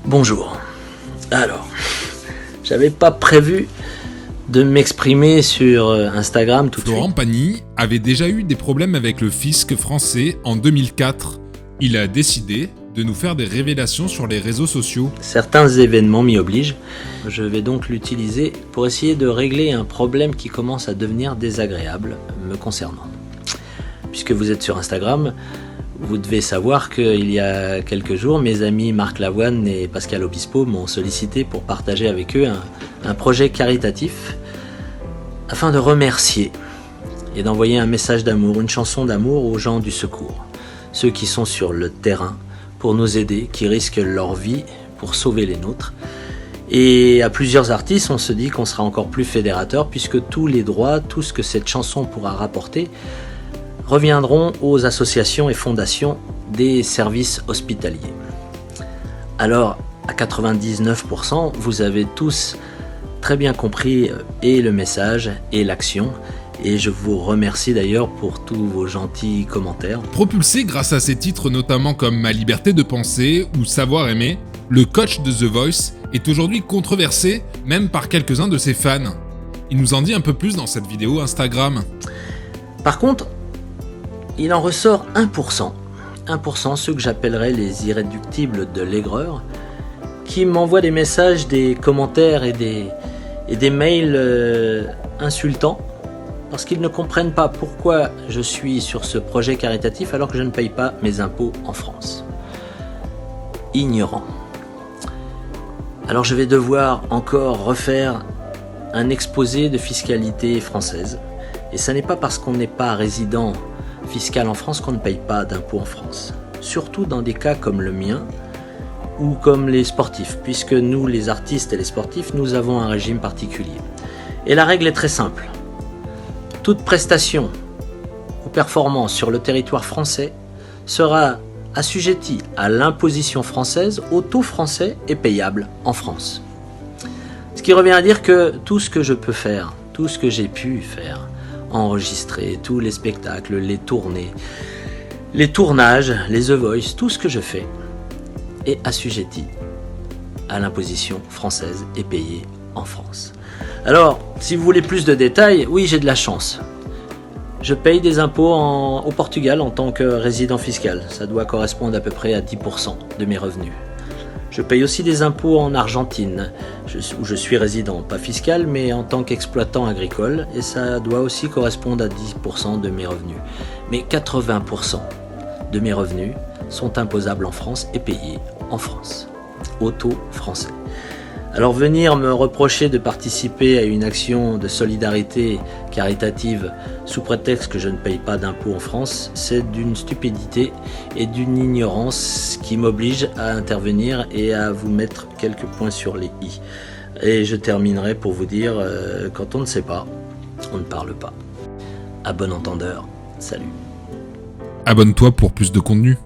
Bonjour. Alors, j'avais pas prévu de m'exprimer sur Instagram tout de suite. Florent Pagny avait déjà eu des problèmes avec le fisc français en 2004. Il a décidé de nous faire des révélations sur les réseaux sociaux. Certains événements m'y obligent. Je vais donc l'utiliser pour essayer de régler un problème qui commence à devenir désagréable me concernant. Puisque vous êtes sur Instagram, vous devez savoir qu'il y a quelques jours, mes amis Marc Lavoine et Pascal Obispo m'ont sollicité pour partager avec eux un projet caritatif afin de remercier et d'envoyer un message d'amour, une chanson d'amour aux gens du secours, ceux qui sont sur le terrain pour nous aider, qui risquent leur vie pour sauver les nôtres. Et à plusieurs artistes, on se dit qu'on sera encore plus fédérateur puisque tous les droits, tout ce que cette chanson pourra rapporter, reviendront aux associations et fondations des services hospitaliers. Alors, à 99%, vous avez tous très bien compris et le message et l'action. Et je vous remercie d'ailleurs pour tous vos gentils commentaires. Propulsé grâce à ses titres notamment comme Ma liberté de penser ou Savoir aimer, le coach de The Voice est aujourd'hui controversé même par quelques-uns de ses fans. Il nous en dit un peu plus dans cette vidéo Instagram. Par contre, il en ressort 1%. 1%, ceux que j'appellerais les irréductibles de l'aigreur, qui m'envoient des messages, des commentaires et des mails insultants, parce qu'ils ne comprennent pas pourquoi je suis sur ce projet caritatif alors que je ne paye pas mes impôts en France. Ignorant. Alors je vais devoir encore refaire un exposé de fiscalité française. Et ça n'est pas parce qu'on n'est pas résident fiscal en France qu'on ne paye pas d'impôts en France. Surtout dans des cas comme le mien ou comme les sportifs, puisque nous, les artistes et les sportifs, nous avons un régime particulier. Et la règle est très simple. Toute prestation ou performance sur le territoire français sera assujettie à l'imposition française, au taux français et payable en France. Ce qui revient à dire que tout ce que je peux faire, tout ce que j'ai pu faire, enregistrer tous les spectacles, les tournées, les tournages, les The Voice, tout ce que je fais est assujetti à l'imposition française et payé en France. Alors, si vous voulez plus de détails, oui, j'ai de la chance. Je paye des impôts au Portugal en tant que résident fiscal. Ça doit correspondre à peu près à 10% de mes revenus. Je paye aussi des impôts en Argentine, où je suis résident, pas fiscal, mais en tant qu'exploitant agricole, et ça doit aussi correspondre à 10% de mes revenus. Mais 80% de mes revenus sont imposables en France et payés en France, au taux français. Alors venir me reprocher de participer à une action de solidarité caritative sous prétexte que je ne paye pas d'impôts en France, c'est d'une stupidité et d'une ignorance qui m'oblige à intervenir et à vous mettre quelques points sur les i. Et je terminerai pour vous dire, quand on ne sait pas, on ne parle pas. À bon entendeur, salut. Abonne-toi pour plus de contenu.